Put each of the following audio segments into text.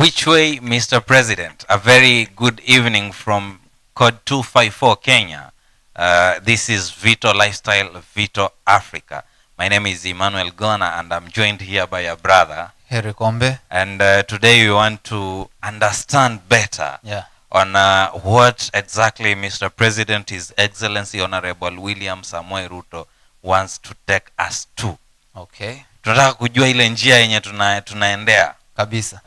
Which way, Mr. President? A very good evening from Code 254 Kenya. This is Vito Lifestyle, Vito Africa. My name is Emmanuel Gona and I'm joined here by a brother, Heri Kombe. And today we want to understand better on what exactly Mr. President, His Excellency Honorable William Samoei Ruto wants to take us to. Okay. Tunataka kujua ile njia yenye tunaendea. Kabisa.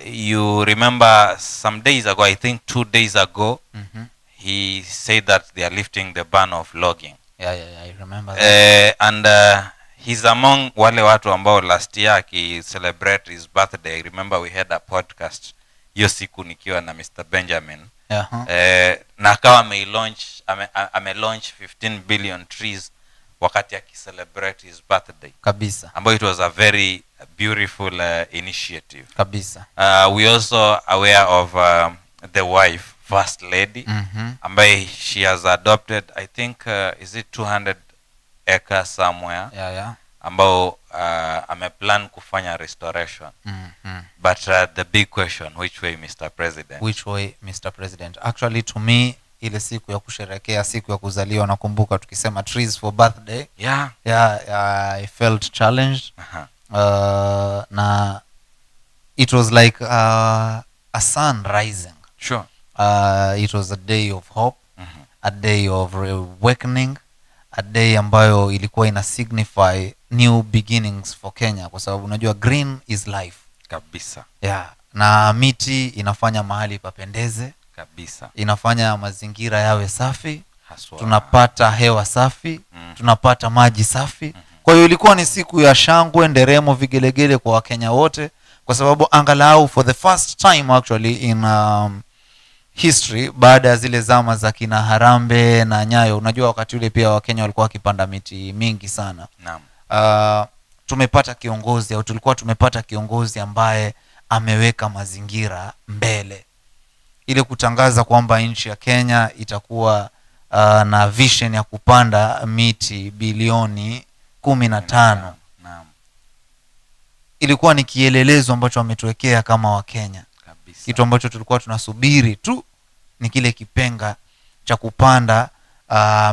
You remember some days ago, I think 2 days ago, he said that they are lifting the ban of logging. Yeah, I remember that. And he's among wale watu ambao last year ki celebrate his birthday. I remember we had a podcast hiyo siku nikiwa na Mr. Benjamin. Na akawa ame-launch 15 billion trees wakati celebrate his birthday. Kabisa. Ambayo it was a very beautiful initiative. Kabisa. We also aware of the wife, First Lady, ambayo she has adopted, I think, is it 200 acres somewhere? Yeah. Ambao ameplan kufanya restoration. But the big question, which way, Mr. President? Which way, Mr. President? Actually, to me, ile siku ya kusherehekea siku ya kuzaliwa, nakumbuka tukisema trees for birthday. Yeah, I felt challenged. Na it was like a sun rising. Sure. It was a day of hope, a day of awakening, a day ambayo ilikuwa ina signify new beginnings for Kenya, kwa sababu unajua green is life. Kabisa. Na miti inafanya mahali papendeze. Kabisa. Inafanya mazingira yawe safi. Haswa. Tunapata hewa safi, tunapata maji safi. Kwa hiyo ilikuwa ni siku ya shangwe, nderemo, vigelegele kwa Wakenya wote, kwa sababu angalau for the first time actually in history, baada ya zile zama za kina Harambe na Nyayo, unajua wakati ule pia Wakenya walikuwa wakipanda miti mingi sana. Naam. Tumepata kiongozi au tulikuwa tumepata kiongozi ambaye ameweka mazingira mbele, ile kutangaza kwamba nchi ya Kenya itakuwa na vision ya kupanda miti bilioni 15. Naam. Ilikuwa ni kielelezo ambacho ametuwekea kama Wakenya. Kabisa. Kitu ambacho tulikuwa tunasubiri tu ni kile kipenga cha kupanda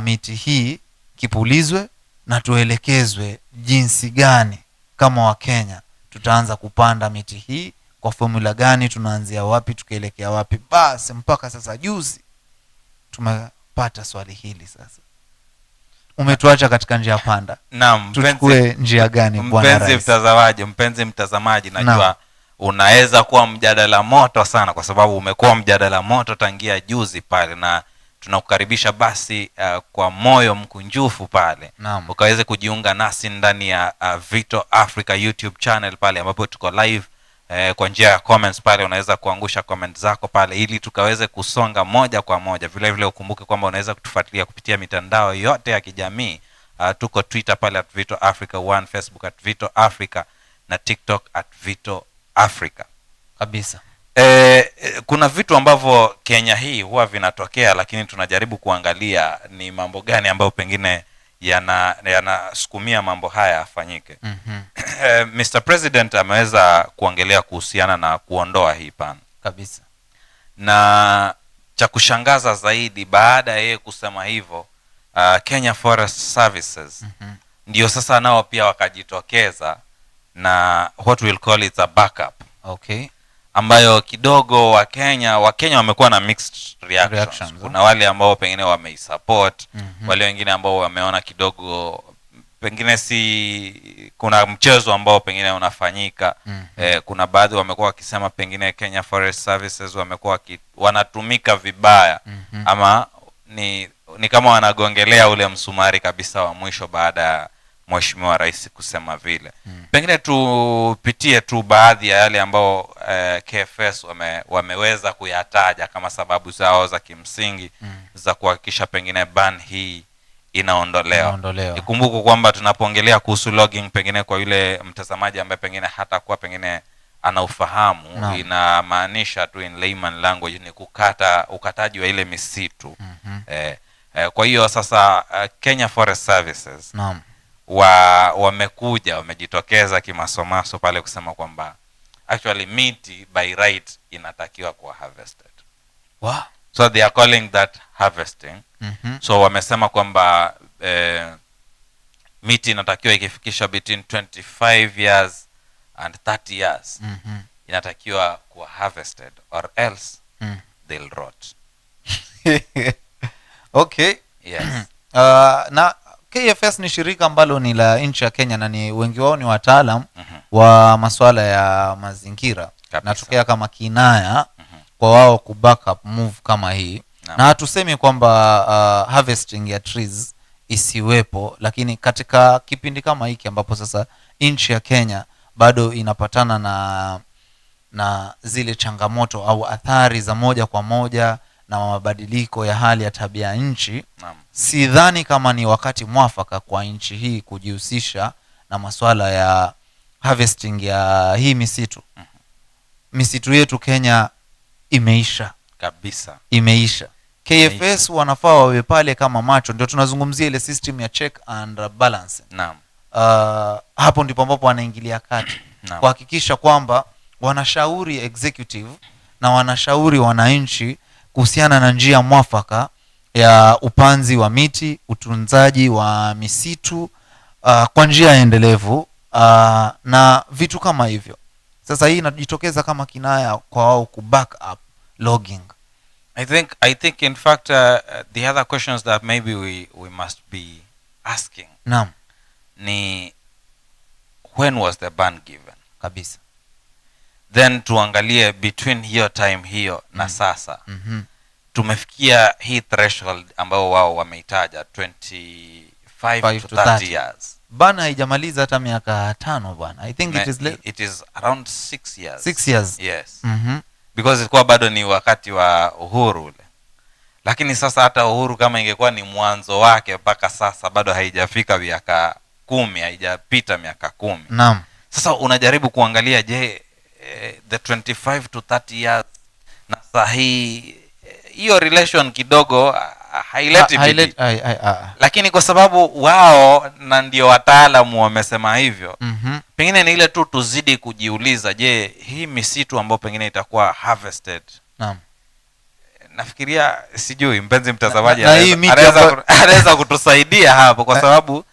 miti hii kipulizwe na tuelekezwe jinsi gani kama Wakenya tutaanza kupanda miti hii, kwa formula gani, tunaanzia wapi, tukielekea wapi. Basi mpaka sasa juzi tumepata swali hili sasa. Umetuacha katika njia panda. Naam, tuchukue njia gani bwana rais? Mpenzi mtazamaji, najua unaweza kuwa mjadala moto sana, kwa sababu umekuwa mjadala moto tangia juzi pale, na tunakukaribisha basi kwa moyo mkunjufu pale. Ukaweze kujiunga nasi ndani ya Vito Africa YouTube channel pale ambapo tuko live kwa njia ya comments pale. Unaweza kuangusha comment zako pale ili tukaweze kusonga moja kwa moja. Vile vile ukumbuke kwamba unaweza kutufuatilia kupitia mitandao yote ya kijamii. Tuko Twitter pale @Vito Africa 1, Facebook @Vito Africa na TikTok @Vito Africa. Kabisa. Kuna vitu ambavyo Kenya hii huwa vinatokea, lakini tunajaribu kuangalia ni mambo gani ambayo pengine yanasukumia mambo haya afanyike. Mr. President ameweza kuongelea kuhusiana na kuondoa hii ban. Kabisa. Na cha kushangaza zaidi, baada ya yeye kusema hivyo, Kenya Forest Services ndio sasa nao pia wakajitokeza na what we'll call it a backup. Okay. Ambayo kidogo Wakenya wamekuwa na mixed reactions. Kuna wale ambao pengine wameisupport, wale wengine ambao wameona kidogo pengine kuna mchezo ambao pengine unafanyika. Kuna baadhi wamekuwa wakisema pengine Kenya Forest Services wamekuwa wanatumika vibaya, ama ni kama wanagongelea ule msumari kabisa wa mwisho baada ya Mheshimiwa Rais kusema vile. Pengine tupitie tu baadhi ya yale ambao KFS wameweza kuyataja kama sababu zao za kimsingi za kuhakikisha pengine ban hii inaondolewa. Ikumbuke kwamba tunapoongelea kuhusu logging, pengine kwa yule mtazamaji ambaye pengine hata kuwa pengine ana ufahamu, inamaanisha tu in layman language ni ukataji wa ile misitu. Kwa hiyo sasa Kenya Forest Services wamejitokeza kimasomaso pale kusema kwamba actually miti by right inatakiwa kuwa harvested. Wow. So they are calling that harvesting. So wamesema kwamba miti inatakiwa ikifikisha between 25 years and 30 years inatakiwa kuwa harvested, or else they'll rot. Okay. Yes. Na KFS ni shirika ambalo ni la nchi ya Kenya, na ni wengi wao ni wataalam wa masuala ya mazingira. Natokea kama kinaya kwa wao ku back up move kama hii. Na hatusemi kwamba harvesting ya trees isiwepo, lakini katika kipindi kama hiki ambapo sasa nchi ya Kenya bado inapatana na zile changamoto au athari za moja kwa moja na mabadiliko ya hali ya tabia nchi, sidhani kama ni wakati mwafaka kwa nchi hii kujihusisha na masuala ya harvesting ya hii misitu. Misitu yetu Kenya imeisha kabisa, imeisha. KFS wanafaa wawe pale kama macho, ndio tunazungumzia ile system ya check and balance. Naam. Hapo ndipo ambapo wanaingilia kati kuhakikisha kwamba wanashauri executive na wanashauri wananchi kuhusiana na njia mwafaka ya upanzi wa miti, utunzaji wa misitu kwa njia endelevu na vitu kama hivyo. Sasa hii inajitokeza kama kinaya kwa wao ku back up logging. I think in fact the other questions that maybe we must be asking. Naam. Ni when was the ban given? Kabisa. Then tuangalie between hiyo time hiyo na sasa. Tumefikia hii threshold ambao wao wameitaja 25 to 30 years. Bana haijamaliza hata miaka 5 bwana. I think it is around 6 years. 6 years. Yes. Because ilikuwa bado ni wakati wa uhuru ule. Lakini sasa hata uhuru kama ingekuwa ni mwanzo wake mpaka sasa bado haijafika miaka 10, haijapita miaka 10. Naam. Sasa unajaribu kuangalia je, the 25 to 30 years na sahi hiyo relation kidogo haileti bidii. Lakini kwa sababu wao na ndio wataalamu wamesema hivyo, pengine ni ile tu tuzidi kujiuliza, je, hii misitu ambayo pengine itakuwa harvested. Naam. Nafikiria sijui mpenzi mtazamaji anaweza kutusaidia hapo, kwa sababu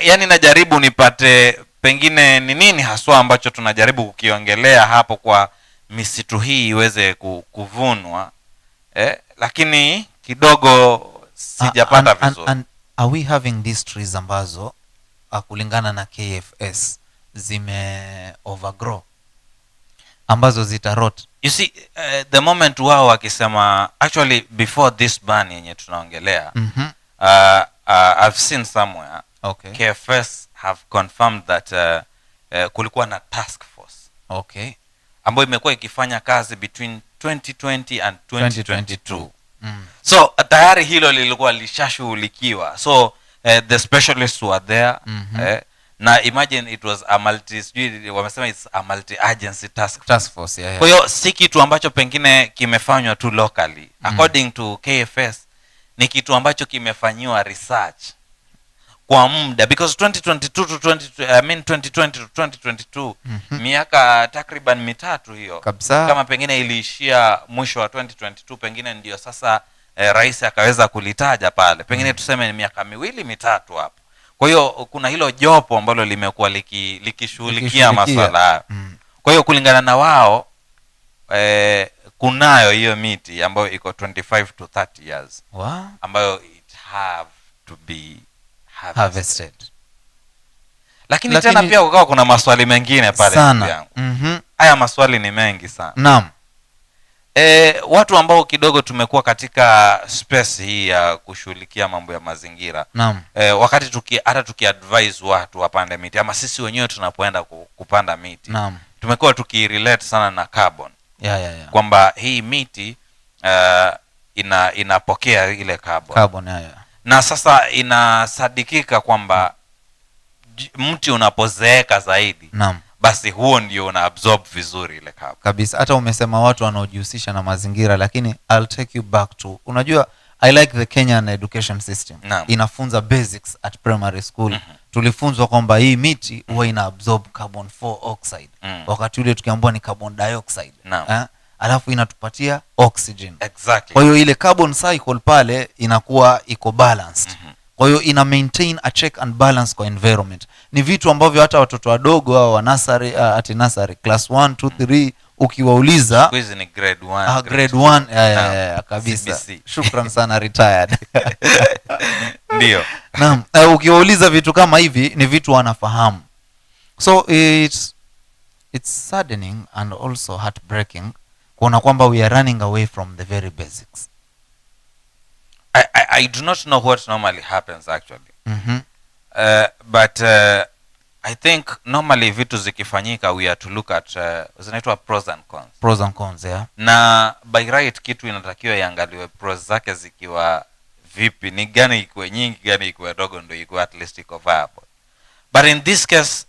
yani najaribu nipate pengine ni nini haswa ambacho tunajaribu kukiongelea hapo kwa misitu hii iweze kuvunwa, lakini kidogo sijapata vizuri. Are we having these trees ambazo kulingana na KFS zime overgrow, ambazo zitarot? You see, the moment wao wakisema actually before this ban yenye tunaongelea, I've seen somewhere, okay, KFS have confirmed that kulikuwa na task force, okay, ambayo imekuwa ikifanya kazi between 2020 and 2022. So tayari hilo lilikuwa lishashughulikiwa. So the specialists were there. Na imagine it was a wamesema it's a multi agency task force. Yeah. Kwa hiyo si kitu ambacho pengine kimefanywa tu locally. According to KFS ni kitu ambacho kimefanywa research kwa muda, because 2020 to 2022 miaka takriban 3 hiyo kabisa. Kama pengine iliishia mwisho wa 2022, pengine ndio sasa rais akaweza kulitaja pale, pengine tuseme ni miaka 2-3 hapo. Kwa hiyo kuna hilo jopo ambalo limekuwa likishughulikia masuala hayo. Kwa hiyo kulingana na wao kunayo hiyo miti ambayo iko 25 to 30 years ambayo it have to be harvested. Lakini tena pia ukawa kuna maswali mengine pale yangu. Haya maswali ni mengi sana. Naam. Watu ambao kidogo tumekuwa katika space hii ya kushughulikia mambo ya mazingira. Naam. Wakati tukiadvise watu wapande miti, ama sisi wenyewe tunapoenda kupanda miti. Naam. Tumekuwa tukirelate sana na carbon. Yeah. Kwamba hii miti inapokea ile carbon. Na sasa inasadikika kwamba mti unapozeeka zaidi, naam, basi huo ndio una absorb vizuri ile carbon. Kabisa. Hata umesema watu wanaojihusisha na mazingira, lakini I'll take you back to, unajua I like the Kenyan education system. Naam. Inafunza basics at primary school tulifunzwa kwamba hii miti huwa ina absorb carbon 4 oxide. Wakati ule tukiambiwa ni carbon dioxide. Alafu inatupatia oxygen. Exactly. Kwa hiyo ile carbon cycle pale inakuwa iko balanced. Kwa hiyo ina maintain a check and balance kwa environment. Ni vitu ambavyo hata watoto wadogo au wa nursery class 1 2 3 ukiwauliza quiz ni grade 1 grade 1 kabisa. CBC. Shukran sana retired. Ndio. Naam, ukiwauliza vitu kama hivi ni vitu wanafahamu. So it's saddening and also heartbreaking kuona kwamba we are running away from the very basics. I do not know what normally happens actually. But I think normally vitu zikifanyika we are to look at zinaitwa pros and cons. Pros and cons, yeah. Na by right kitu inatakiwa iangaliwe pros zake zikiwa vipi, ni gani ikuwe nyingi, gani ikuwe dogo ndio ikuwe at least iko viable. But in this case,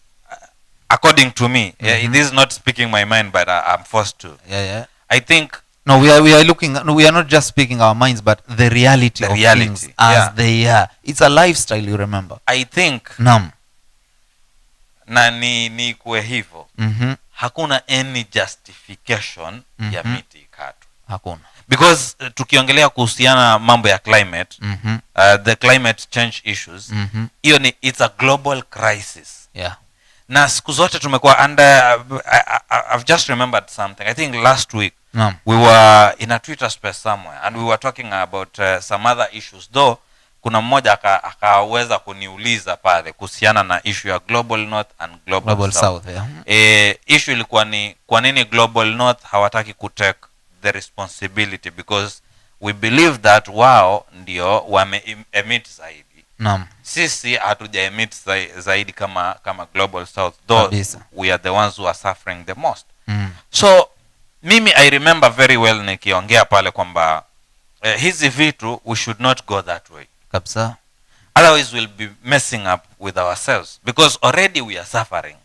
according to me, it is not speaking my mind, but I'm forced to. I think no, we are not just speaking our minds, but the reality of things as they are. It's a lifestyle, you remember. I think Naam. Na ni kuwe hivyo. Hakuna any justification ya miti ikatu. Hakuna. Because tukiongelea kuhusiana mambo ya climate, the climate change issues, hiyo ni it's a global crisis. Yeah. Na siku zote tumekuwa under I've just remembered something. I think last week we were in a Twitter space somewhere and we were talking about some other issues, though kuna mmoja akaweza kuniuliza pale kuhusiana na issue ya global north and global south. Issue ilikuwa ni kwa nini global north hawataki kutake the responsibility, because we believe that wao ndio wame emit zaidi. Sisi hatuja emit zaidi kama global south, though we are the ones who are suffering the most. So mimi I remember very well nikiongea pale kwamba hizi vitu we should not go that way kabisa, otherwise we'll be messing up with ourselves, because already we are suffering.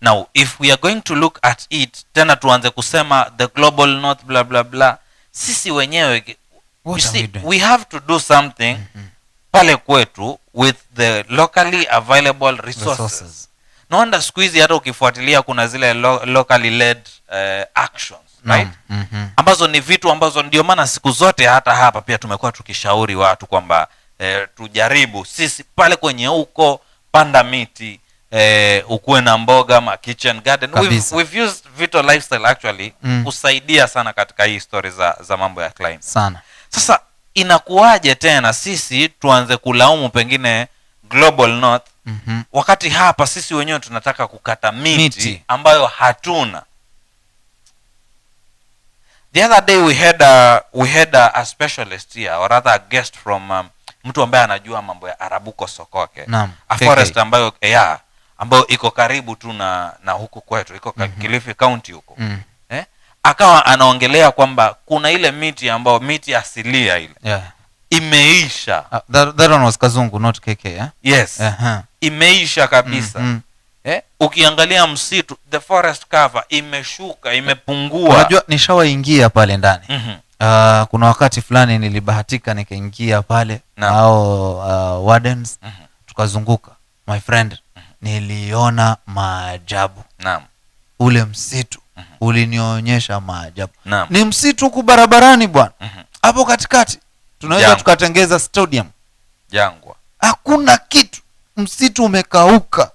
Now if we are going to look at it tena tuanze kusema the global north blah blah blah, sisi wenyewe we have to do something pale kwetu with the locally available resources. No wonder siku hizi hata ukifuatilia kuna zile locally led actions, right? Ambazo ni vitu ambazo ndio maana siku zote hata hapa pia tumekuwa tukishauri watu kwamba tujaribu sisi pale kwenye uko panda miti, ukuwe na mboga ma kitchen garden. We've used Vito lifestyle actually kusaidia sana katika hii story za mambo ya climate sana. Sasa inakuwaje tena sisi tuanze kulaumu pengine global north wakati hapa sisi wenyewe tunataka kukata miti ambayo hatuna. The other day we had a specialist here, or rather a guest from mtu ambaye anajua mambo ya Arabuko Sokoke. A forest ambayo ambayo iko karibu tu na huku kwetu, iko Kilifi County huko. Akawa anaongelea kwamba kuna ile miti ambayo miti asilia ile imeisha. That one was Kazungu, not KK, Yes. Imeisha kabisa. Ukiangalia msitu, the forest cover imeshuka, imepungua. Unajua nishawaingia pale ndani. Kuna wakati fulani nilibahatika nikaingia pale au wardens tukazunguka. My friend, niliona maajabu. Naam. Ule msitu ulinionyesha maajabu. Ni msitu huku barabarani bwana. Hapo katikati tunaweza tukatengeza stadium. Jangwa. Hakuna kitu. Msitu umekauka.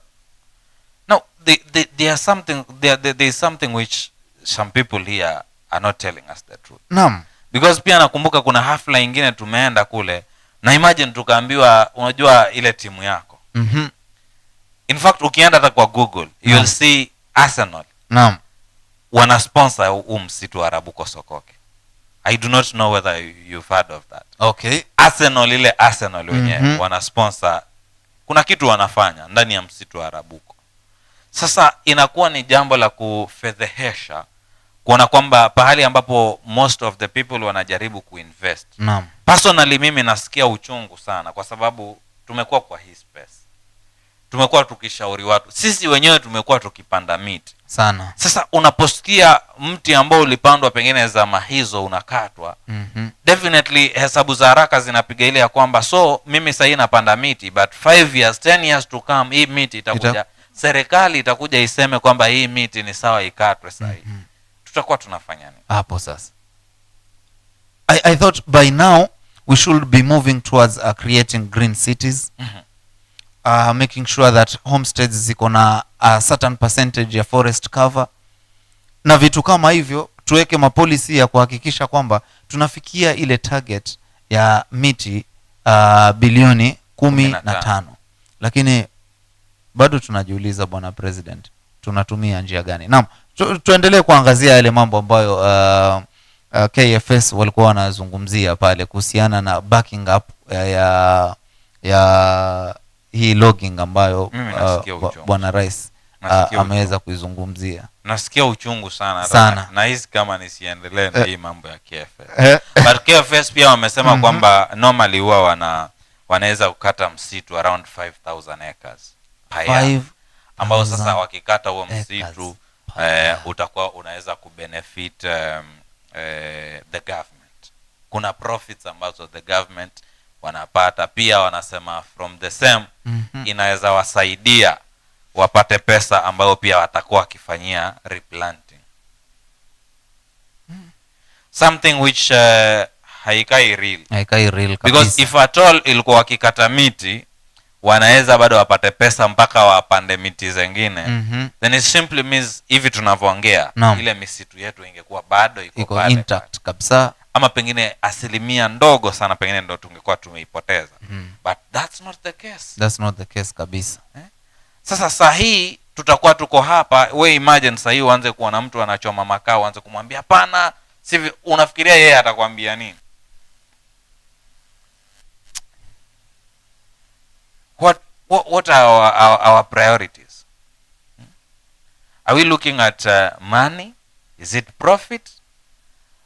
Now there is something which some people here are not telling us the truth. Naam. Because pia nakumbuka kuna hafla nyingine tumeenda kule na imagine tukaambiwa unajua ile timu yako. In fact ukienda hata kwa Google you'll see Arsenal. Naam. Wana sponsor msitu wa Arabuko Sokoke. I do not know whether you've heard of that. Okay. Arsenal wenyewe wana sponsor, kuna kitu wanafanya ndani ya msitu wa Arabuko. Sasa inakuwa ni jambo la kufedhehesha kuona kwamba pahali ambapo most of the people wanajaribu kuinvest. Naam. Personally mimi nasikia uchungu sana kwa sababu tumekuwa kwa hii space. Tumekuwa tukishauri watu. Sisi wenyewe tumekuwa tukipanda miti. sana. Sasa unaposikia mti ambao ulipandwa pengine zama hizo unakatwa, definitely hesabu za haraka zinapiga ile ya kwamba so mimi sasa napanda miti, but 5 years 10 years to come hii miti itakuja serikali itakuja iseme kwamba hii miti ni sawa ikatwe sasa. Tutakuwa tunafanya nini hapo sasa? I thought by now we should be moving towards creating green cities, making sure that homesteads ziko na a certain percentage ya forest cover na vitu kama hivyo. Tuweke mapolicy ya kuhakikisha kwamba tunafikia ile target ya miti bilioni 15. Lakini bado tunajiuliza, bwana president, tunatumia njia gani? Naam, tuendelee kuangazia yale mambo ambayo KFS walikuwa wanazungumzia pale kuhusiana na backing up ya hii logging ambayo bwana rais ameweza kuizungumzia. Nasikia uchungu sana. Na hisi kama nisiendelee na hii mambo ya KFS. But KFS pia wamesema kwamba normally huwa wanaweza kukata msitu around 5,000 acres per year, ambao sasa wakikata huo msitu utakuwa unaweza kubenefit the government. Kuna profits ambazo the government wanapata pia. Wanasema from the same inaweza wasaidia wapate pesa ambayo pia watakuwa wakifanyia replanting, something which haikai real because if at all ilikuwa wakikata miti wanaweza bado wapate pesa mpaka wapande miti zingine, then it simply means hivi tunavyoongea ile misitu yetu ingekuwa bado iko intact kabisa, ama pengine asilimia ndogo sana pengine ndo tungekuwa tumeipoteza. But that's not the case kabisa. Sasa sahi tutakuwa tuko hapa, we imagine sahi uanze kuona mtu anachoma makaa uanze kumwambia hapana sivi, unafikiria yeye atakwambia nini? What are our priorities? Are we looking at money? Is it profit?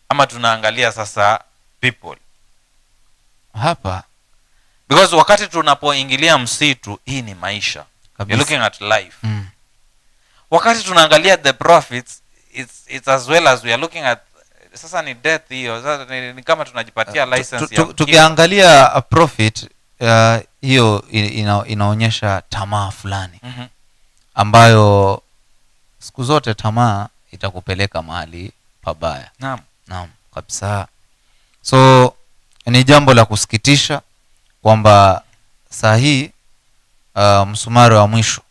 Ama tunaangalia sasa people hapa? Because wakati tunapoingilia msitu, hii ni maisha. You're looking at life. Wakati tunaangalia the profits, it's as well as we are looking at sasa ni death hiyo. Sasa ni kama tunajipatia license ya tukiangalia a profit hiyo inaonyesha tamaa fulani ambayo siku zote tamaa itakupeleka mahali pabaya. Naam kabisa. So ni jambo la kusikitisha kwamba saa hii msumari wa mwisho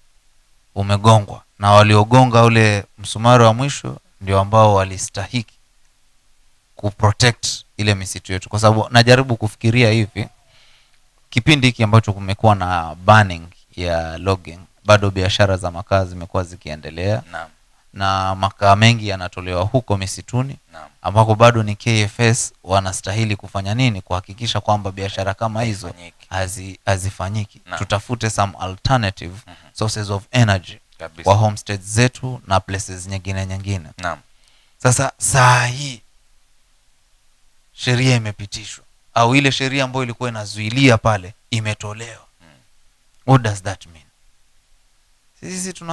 umegongwa, na waliogonga ule msumari wa mwisho ndio ambao walistahiki kuprotect ile misitu yetu. Kwa sababu najaribu kufikiria hivi, kipindi hiki ambacho kumekuwa na banning ya logging, bado biashara za makaa zimekuwa zikiendelea. Na makaa mengi yanatolewa huko misituni, ambako bado ni KFS wanastahili kufanya nini kuhakikisha kwamba biashara kama hizo hazifanyiki. Tutafute some alternative sources of energy kwa homesteads zetu na places nyingine. Sasa saa hii sheria imepitishwa, au ile sheria ambayo ilikuwa inazuilia pale imetolewa. What does that mean? Sisi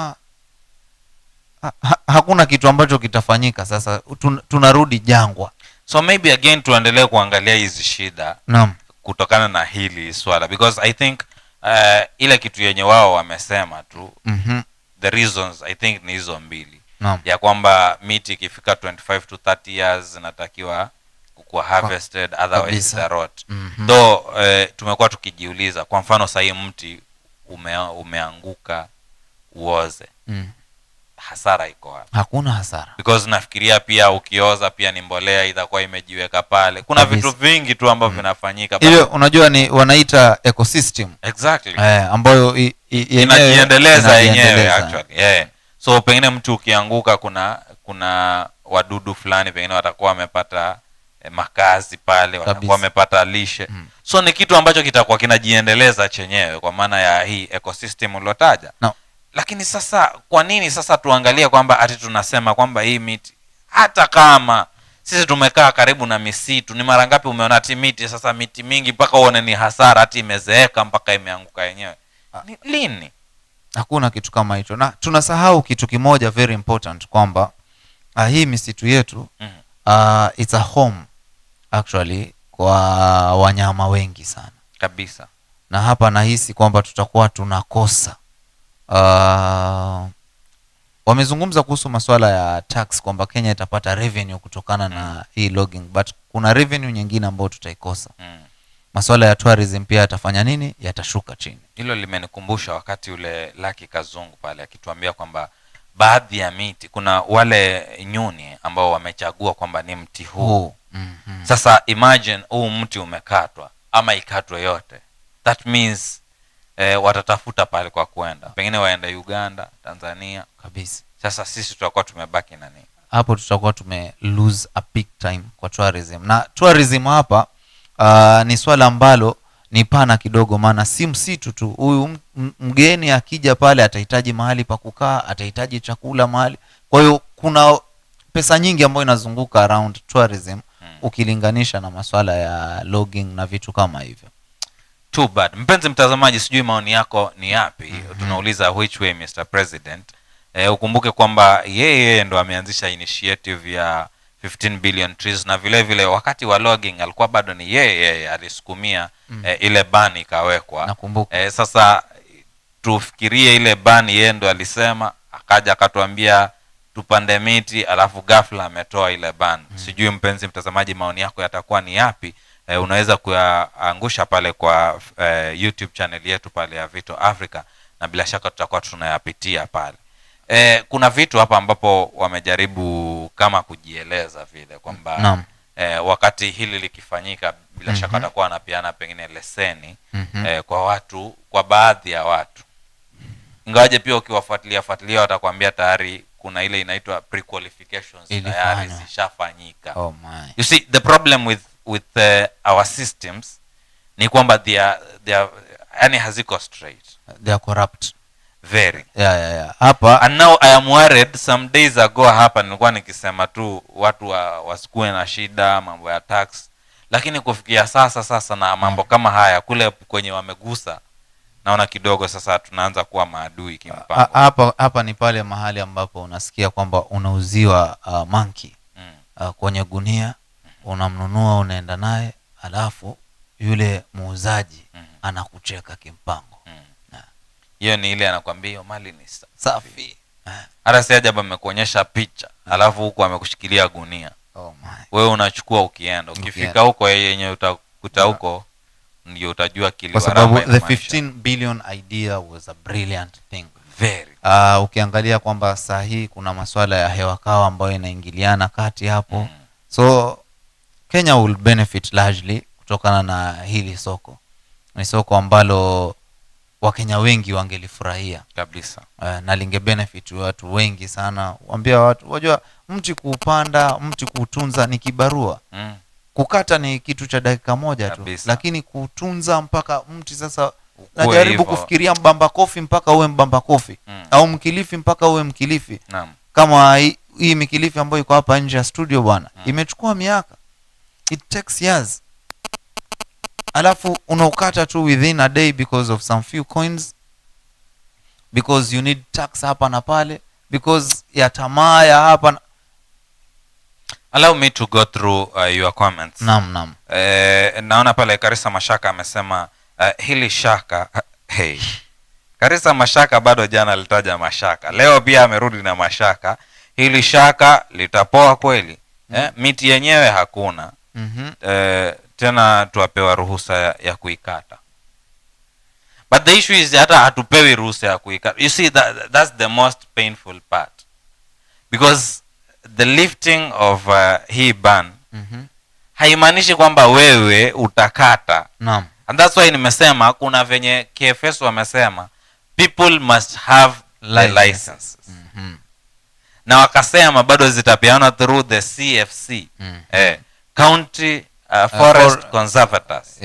hakuna kitu ambacho kitafanyika. Sasa tunarudi jangwa. So maybe again tuendelee kuangalia hizi shida kutokana na hili swala, because I think ile kitu yenye wao wamesema tu the reasons I think ni hizo mbili. Ya kwamba miti ikifika 25 to 30 years zinatakiwa kuwa harvested, otherwise they rot. Though tumekuwa tukijiuliza, kwa mfano sasa mti umeanguka uoze, hasara iko wapi? Hakuna hasara, because nafikiria pia ukioza pia ni mbolea itakuwa imejiweka pale. Kuna vitu vingi tu ambavyo vinafanyika ile, unajua ni wanaita ecosystem. Exactly. Ambayo inajiendeleza yenyewe actually. So pengine mtu ukianguka kuna wadudu fulani pengine watakuwa wamepata makazi pale, watakuwa wamepata lishe. So ni kitu ambacho kitakuwa kinajiendeleza chenyewe kwa maana ya hii ecosystem ulotaja. Lakini sasa kwa nini sasa tuangalie kwamba ati tunasema kwamba hii miti, hata kama sisi tumekaa karibu na misitu, ni mara ngapi umeona ati miti sasa miti mingi mpaka uone ni hasara ati imezeeka mpaka imeanguka yenyewe? Lini? Hakuna kitu kama hicho, na tunasahau kitu kimoja very important, kwamba hii misitu yetu it's a home actually kwa wanyama wengi sana kabisa, na hapa nahisi kwamba tutakuwa tunakosa. Wamezungumza kuhusu masuala ya tax kwamba Kenya itapata revenue kutokana na hii logging, but kuna revenue nyingine ambayo tutaikosa. Masuala ya tourism pia yatafanya nini? Yatashuka chini. Hilo limenikumbusha wakati ule Lucky Kazungu pale akituambia kwamba baadhi ya miti, kuna wale nyuni ambao wamechagua kwamba ni mti huu. Sasa imagine huu mti umekatwa ama ikatwe yote, that means watatafuta pale kwa kwenda, pengine waenda Uganda, Tanzania kabisa. Sasa sisi tutakuwa tumebaki na nini? Hapo tutakuwa tume lose a big time kwa tourism. Na tourism hapa ni swala ambalo ni pana kidogo, maana si msitu tu. Huyu mgeni akija pale atahitaji mahali pa kukaa, atahitaji chakula mahali. Kwa hiyo kuna pesa nyingi ambayo inazunguka around tourism ukilinganisha na masuala ya logging na vitu kama hivyo. Too bad. Mpenzi mtazamaji, sijui maoni yako ni yapi? Tunauliza which way Mr. President. Ukumbuke kwamba yeye ndo ameanzisha initiative ya 15 billion trees, na vile vile wakati wa logging alikuwa bado ni yeye alisukumia ile ban ikawekwa. Nakumbuka. Sasa tufikirie ile ban yeye ndo alisema, akaja akatuambia tupande miti, alafu ghafla ametoa ile ban. Sijui mpenzi mtazamaji maoni yako yatakuwa ni yapi? Unaweza kuangusha pale kwa YouTube channel yetu pale ya Vito Africa, na bila shaka tutakuwa tunayapitia pale. Kuna vitu hapa ambapo wamejaribu kama kujieleza vile kwamba wakati hili likifanyika bila shaka atakuwa anapeana pengine leseni kwa watu, kwa baadhi ya watu, ingawaje pia ukiwafuatilia watakwambia tayari kuna ile inaitwa pre-qualifications tayari zishafanyika. Oh my. You see the problem with our systems ni kwamba they are yani haziko straight, they are corrupt very. Yeah. Hapa, and now I am worried. Some days ago hapa nilikuwa nikisema tu watu wasikue na shida mambo ya tax, lakini kufikia sasa na mambo kama haya kule kwenye wamegusa, naona kidogo sasa tunaanza kuwa maadui kimpango. Hapa ni pale mahali ambapo unasikia kwamba unauziwa monkey kwenye gunia, unamnunua unaenda naye, alafu yule muuzaji anakucheka kimpango. Hiyo ni ile anakuambia hiyo mali ni safi. Hata si ajabu amekuonyesha picha, alafu huko amekushikilia gunia. Oh my. Wewe unachukua ukienda. Ukifika huko yenye utakuta huko ndio utajua kwa sababu the 15 billion idea was a brilliant thing. Very. Ukiangalia kwamba saa hii kuna masuala ya hewa kawa ambayo inaingiliana kati hapo. So Kenya will benefit largely kutokana na hili soko. Ni soko ambalo Wakenya wengi wangelifurahia kabisa. Na linge benefit watu wengi sana. Waambia watu, wajua mti kuupanda, mti kuutunza ni kibarua. Kukata ni kitu cha dakika moja tu, lakini kutunza mpaka mti sasa najaribu kufikiria mbamba kofi mpaka uwe mbamba kofi, au mkilifi mpaka uwe mkilifi. Kama hii mikilifi ambayo iko hapa nje ya studio bwana, imechukua miaka. It takes years. Alafu unaukata tu within a day because of some few coins, because you need tax hapa na pale, because ya tamaa ya hapa. Allow me to go through your comments. Naam. Naona pale Karisa Mashaka amesema hili shaka hey. Karisa Mashaka bado jana alitaja mashaka, leo pia amerudi na mashaka. Hili shaka litapoa kweli? Miti yenyewe hakuna. Tena tuwapewa ruhusa ya kuikata. But the issue is hata hatupewi ruhusa ya kuikata. You see that's the most painful part, because the lifting of hii ban haimaanishi kwamba wewe utakata. And that's why nimesema kuna venye KFS wamesema people must have the licenses. Na wakasema bado zitapeana through the CFC, county forest conservators.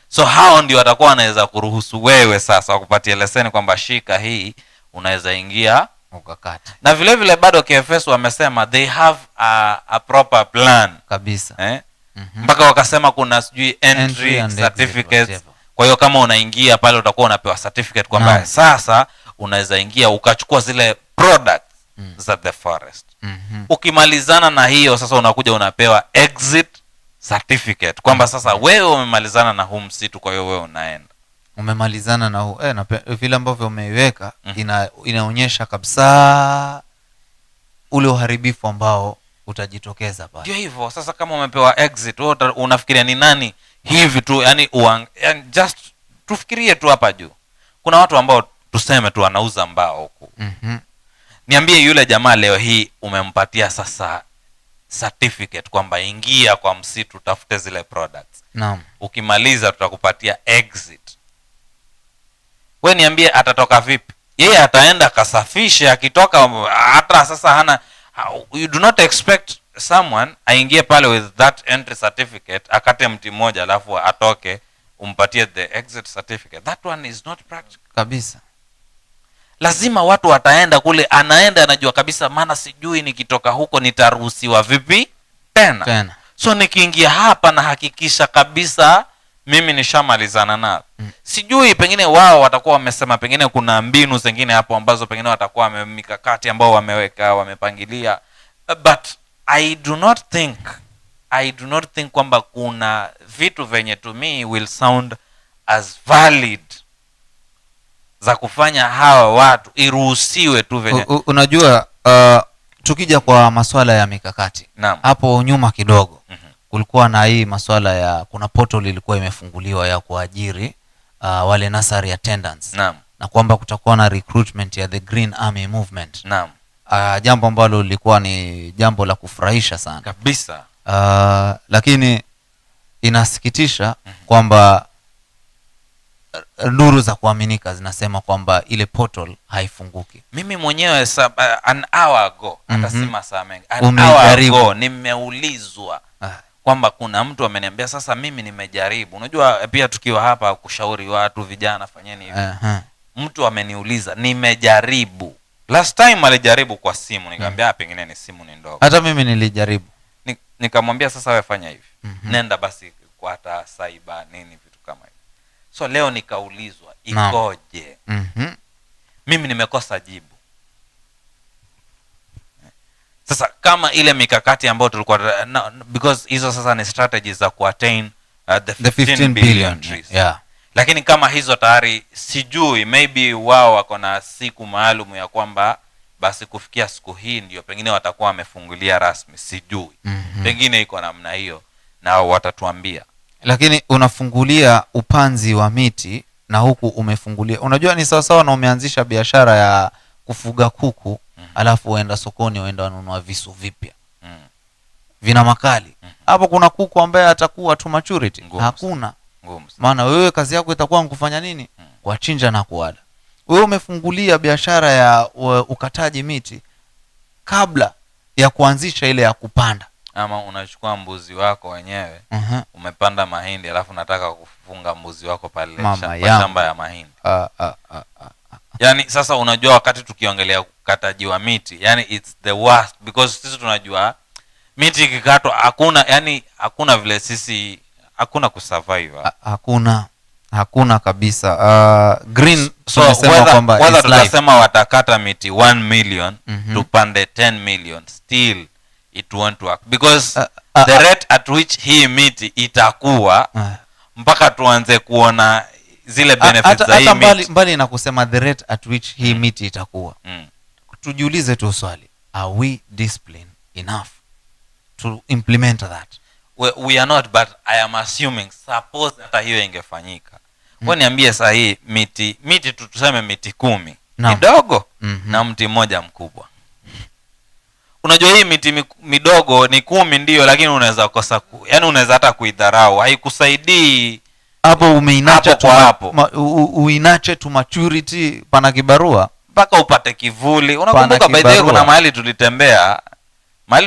So hao ndio watakuwa wanaweza kuruhusu wewe sasa wakupatie leseni kwamba shika hii unaweza ingia ukakata. Na vile vile bado KFS wamesema they have a proper plan kabisa. Mpaka wakasema kuna sijui entry certificates. Kwa hiyo kama unaingia pale utakuwa unapewa certificate kwamba sasa unaweza ingia ukachukua zile products za the forest. Ukimalizana na hiyo sasa unakuja unapewa exit certificate kwamba sasa wewe umemalizana na huu msitu, kwa hiyo wewe unaenda umemalizana na huu na vile ambavyo umeiweka inaonyesha kabisa ule uharibifu ambao utajitokeza pale. Ndio hivyo sasa, kama umepewa exit wewe unafikiria ni nani hivi tu, yani just tufikirie tu hapa juu. Kuna watu ambao tuseme tu wanauza mbao huko. Niambie yule jamaa leo hii umempatia sasa certificate kwamba ingia kwa msitu tafute zile products. Naam. Ukimaliza tutakupatia exit. Wewe niambie atatoka vipi? Yeye ataenda kasafishe, akitoka hata sasa hana. You do not expect someone aingie pale with that entry certificate akate mti mmoja alafu atoke umpatie the exit certificate. That one is not practical kabisa. Lazima watu wataenda kule, anaenda anajua kabisa, maana sijui nikitoka huko nitaruhusiwa vipi tena. So nikiingia hapa na hakikisha kabisa mimi nishamalizana nao. Sijui pengine wao watakuwa wamesema, pengine kuna mbinu zingine hapo ambazo pengine watakuwa mikakati ambao wameweka, wamepangilia, but I do not think kwamba kuna vitu venye to me will sound as valid za kufanya hawa watu iruhusiwe tu venye. Unajua tukija kwa masuala ya mikakati, hapo nyuma kidogo kulikuwa na hii masuala ya, kuna portal ilikuwa imefunguliwa ya kuajiri wale nursery attendants. Na kwamba kutakuwa na recruitment ya the Green Army Movement. Jambo ambalo lilikuwa ni jambo la kufurahisha sana kabisa. Lakini inasikitisha kwamba nduru za kuaminika zinasema kwamba ile portal haifunguki. Mimi mwenyewe an hour ago, atasema saa mengi, an hour ago nimeulizwa kwamba kuna mtu ameniambia sasa mimi nimejaribu. Unajua pia tukiwa hapa kushauri watu vijana fanyeni hivi. Mtu ameniuliza nimejaribu. Last time alijaribu kwa simu, nikamwambia pengine ni simu ni ndogo. Hata mimi nilijaribu. Nikamwambia sasa wewe fanya hivi. Nenda basi kwa hata cyber nini vitu kama hivi. So leo nikaulizwa ikoje? Mimi nimekosa jibu. Sasa kama ile mikakati ambayo tulikuwa because hizo sasa ni strategies za kuattain the 15 billion trees. Lakini kama hizo tayari sijui, maybe wao wako na siku maalum ya kwamba basi kufikia siku hii ndio pengine watakuwa wamefungulia rasmi, sijui. Pengine iko namna hiyo na watatuambia. Lakini unafungulia upanzi wa miti na huku umefungulia, unajua ni sawa sawa na umeanzisha biashara ya kufuga kuku alafu uenda sokoni uenda wanunua visu vipya vina makali. Hapo kuna kuku ambaye atakuwa tu maturity? Hakuna. Maana wewe kazi yako itakuwa kufanya nini? Kuchinja na kuada. Wewe umefungulia biashara ya ukataji miti kabla ya kuanzisha ile ya kupanda. Ama unachukua mbuzi wako wenyewe, umepanda mahindi alafu nataka kufunga mbuzi wako pale shamba ya mahindi. Yani sasa unajua wakati tukiongelea ukataji wa miti, yani it's the worst because sisi tunajua miti ikikatwa hakuna vile sisi hakuna kusurvive. Hakuna kabisa. Green so whether tutasema watakata miti 1 million tupande 10 million, still it won't work because the rate at which hii miti itakuwa mpaka tuanze kuona zile benefits za hii miti. Mbali na kusema the rate at which hii miti itakuwa, tujiulize tu swali, are we disciplined enough to implement that? We are not, but I am assuming suppose hata hiyo ingefanyika. Kwa niambie saa hii miti tuseme miti 10 kidogo na mti mmoja mkubwa. Unajua hii miti midogo ni 10 ndio, lakini unaweza kosa yani unaweza hata kuidharau, haikusaidii. Hapo umeinacha tu hapo. Uinache tu maturity pana kibarua mpaka upate kivuli. Unakumbuka by the way kuna mahali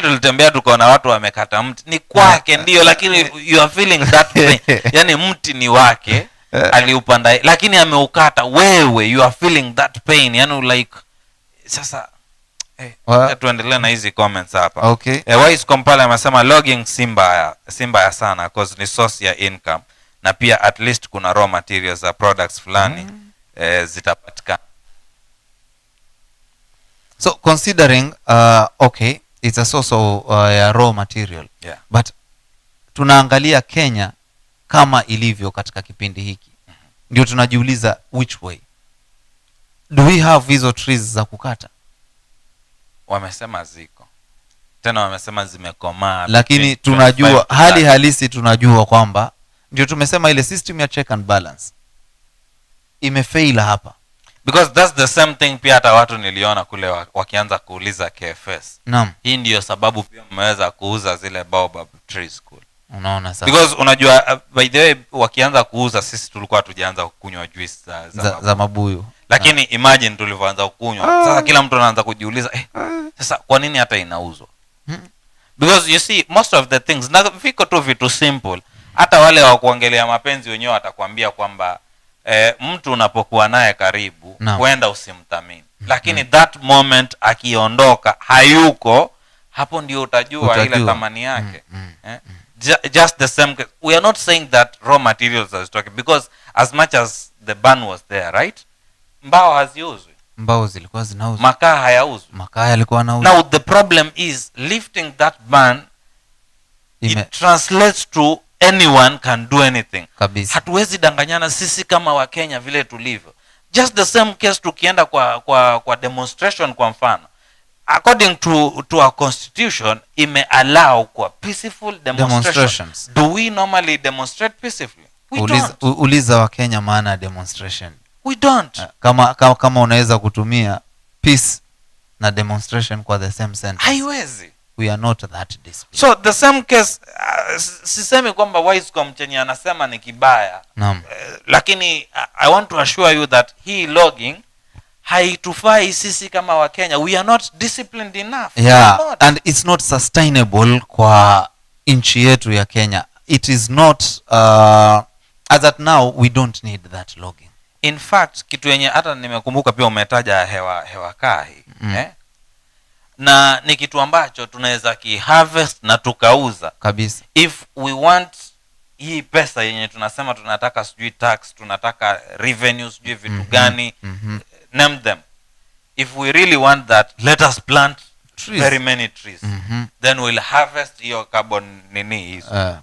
tulitembea tukaona watu wamekata mti ni kwake ndio, lakini you are feeling that pain. Yani mti ni wake aliupanda lakini ameukata, wewe you are feeling that pain, yani like sasa tuendelee na hizi comments hapa. Okay. Wise Kompala amesema logging simba ya sana cause ni source ya income na pia at least kuna raw materials za products fulani zitapatikana. So considering okay, it's a source of raw material. Yeah. But tunaangalia Kenya kama ilivyo katika kipindi hiki. Ndio tunajiuliza which way. Do we have hizo trees za kukata? Wamesema ziko. Tena wamesema zimekomaa. Lakini tunajua hali halisi, tunajua kwamba ndio tumesema ile system ya check and balance imefail hapa. Because that's the same thing pia hata watu niliona kule wakianza kuuliza KFS. Naam. Hii ndio sababu pia mmeweza kuuza zile baobab trees kule. Unaona sasa. Because unajua by the way wakianza kuuza sisi tulikuwa tujaanza kukunywa juice za mabuyu. Lakini imagine tulivyoanza kunywa. Sasa kila mtu anaanza kujiuliza sasa kwa nini hata inauzwa? Because you see most of the things na viko tu vitu simple. Hata wale wa kuongelea mapenzi wenyewe watakwambia kwamba mtu unapokuwa naye karibu kwenda usimthamini. Lakini that moment akiondoka hayuko, hapo ndio utajua ile thamani yake. Just the same case. We are not saying that raw materials are stock because as much as the ban was there, right? Mbao haziuzwi. Mbao zilikuwa zinauzwa. Makaa hayauzwi. Makaa yalikuwa yanauzwa. Now the problem is lifting that ban it translates to anyone can do anything. Kabisa. Hatuwezi danganyana sisi kama wa Kenya vile tulivyo. Just the same case tukienda kwa demonstration kwa mfano. According to our constitution ime allow kwa peaceful demonstrations. Do we normally demonstrate peacefully? We don't. Uliza wa Kenya maana demonstration. We don't. Kama unaweza kutumia peace na demonstration kwa the same sentence. Haiwezi. We are not that disciplined. So the same case sisemi kwamba Wisecom chenye anasema ni kibaya. Naam. Lakini I want to assure you that hii logging haitufai sisi kama wa Kenya. We are not disciplined enough. Yeah, and it's not sustainable kwa nchi yetu ya Kenya. It is not as at now we don't need that logging. In fact kitu yenye hata nimekumbuka pia umetaja hewa kai na ni kitu ambacho tunaweza kiharvest na tukauza kabisa. If we want hii pesa yenye tunasema tunataka sijui tax, tunataka revenue sijui vitu gani, name them. If we really want that, let us plant trees. Very many trees. Then we'll harvest your carbon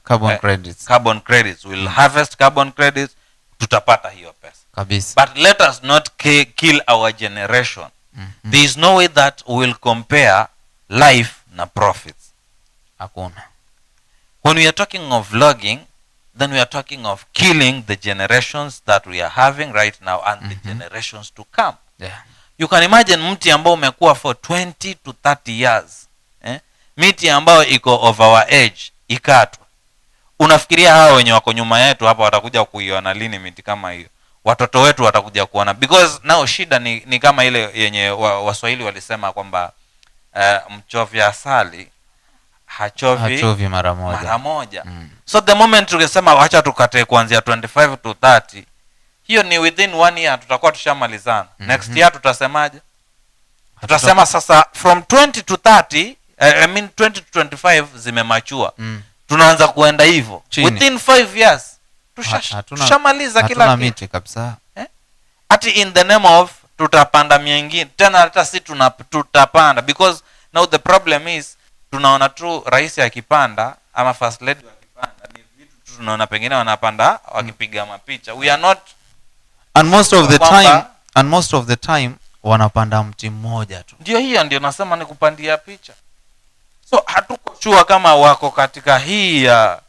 carbon credits. We'll harvest carbon credits, tutapata hiyo pesa kabisa. But let us not kill our generation. There is no way that we will compare life na profits. Hakuna. When we are talking of logging, then we are talking of killing the generations that we are having right now and the generations to come. Yeah. You can imagine mti ambao umekuwa for 20 to 30 years. Miti ambao iko of our age ikatwa. Unafikiria hao wenye wako nyuma yetu hapa watakuja kuiona lini miti kama hiyo? Watoto wetu watakuja kuona, because nao shida ni kama ile yenye Waswahili walisema kwamba mchovya asali hachovi mara moja. So the moment tukisema acha tukate kuanzia 25 to 30, hiyo ni within 1 year tutakuwa tushamalizana. Next year tutasemaje? Tutasema sasa from 20 to 30 I mean 20 to 25 zimemachua. Tunaanza kuenda hivyo within 5 years tushamaliza kila miti kabisa. Ati in the name of tutapanda mingine tena, hata si tutapanda, because now the problem is tunaona tu rais akipanda ama first lady akipanda ni vitu tunaona pengine wanapanda wakipiga mapicha. We are not, and most of the time wanapanda mti mmoja tu. Ndio nasema ni kupandia picha. So hatuko sure kama wako katika hii ya